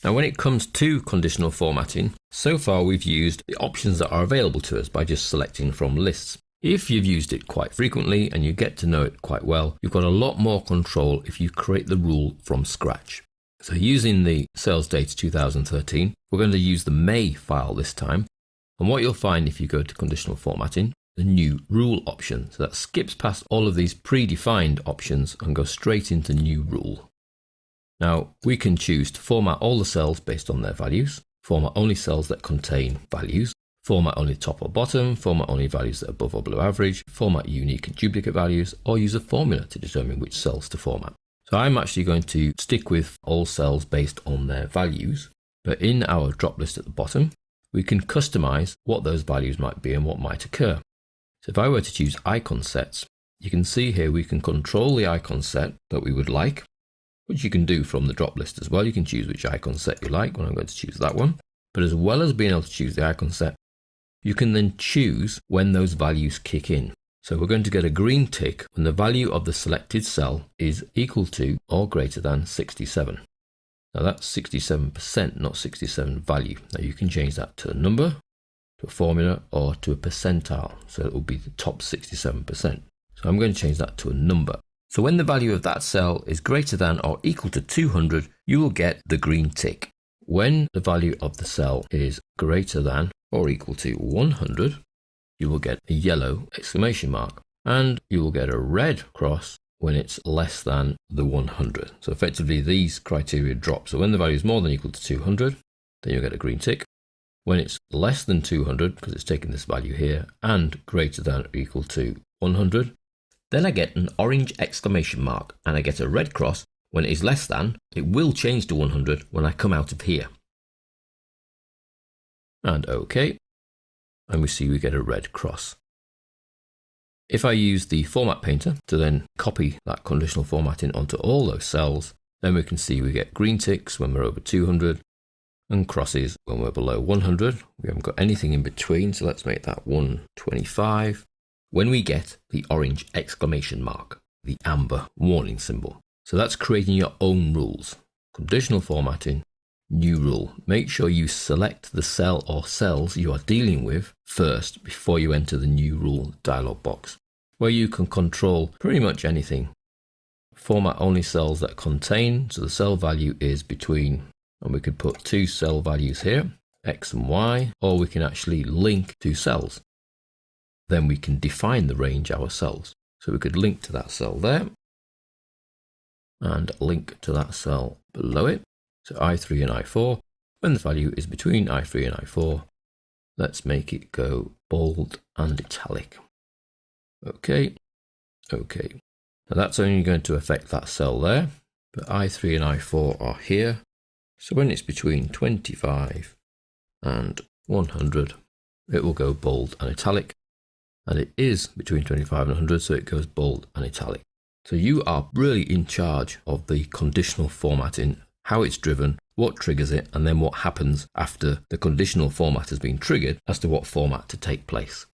Now when it comes to conditional formatting, so far we've used the options that are available to us by just selecting from lists. If you've used it quite frequently and you get to know it quite well, you've got a lot more control if you create the rule from scratch. So using the sales data 2013, we're going to use the May file this time. And what you'll find if you go to conditional formatting, the new rule option. So that skips past all of these predefined options and goes straight into new rule. Now we can choose to format all the cells based on their values, format only cells that contain values, format only top or bottom, format only values that are above or below average, format unique and duplicate values, or use a formula to determine which cells to format. So I'm actually going to stick with all cells based on their values, but in our drop list at the bottom, we can customize what those values might be and what might occur. So if I were to choose icon sets, you can see here we can control the icon set that we would like, which you can do from the drop list as well. You can choose which icon set you like. Well, I'm going to choose that one. But as well as being able to choose the icon set, you can then choose when those values kick in. So we're going to get a green tick when the value of the selected cell is equal to or greater than 67. Now that's 67%, not 67 value. Now you can change that to a number, to a formula, or to a percentile. So it will be the top 67%. So I'm going to change that to a number. So when the value of that cell is greater than or equal to 200, you will get the green tick. When the value of the cell is greater than or equal to 100, you will get a yellow exclamation mark, and you will get a red cross when it's less than the 100. So effectively these criteria drop. So when the value is more than or equal to 200, then you'll get a green tick. When it's less than 200, because it's taking this value here, and greater than or equal to 100, then I get an orange exclamation mark and I get a red cross when it is less than. It will change to 100 when I come out of here. And OK. And we see we get a red cross. If I use the format painter to then copy that conditional formatting onto all those cells, then we can see we get green ticks when we're over 200 and crosses when we're below 100. We haven't got anything in between, so let's make that 125. When we get the orange exclamation mark, the amber warning symbol. So that's creating your own rules. Conditional formatting, new rule. Make sure you select the cell or cells you are dealing with first before you enter the new rule dialog box, where you can control pretty much anything. Format only cells that contain, so the cell value is between, and we could put two cell values here, X and Y, or we can actually link two cells. Then we can define the range ourselves. So we could link to that cell there and link to that cell below it. So I3 and I4, when the value is between I3 and I4, let's make it go bold and italic. Okay, okay. Now that's only going to affect that cell there, but I3 and I4 are here. So when it's between 25 and 100, it will go bold and italic. And it is between 25 and 100, so it goes bold and italic. So you are really in charge of the conditional formatting, how it's driven, what triggers it, and then what happens after the conditional format has been triggered as to what format to take place.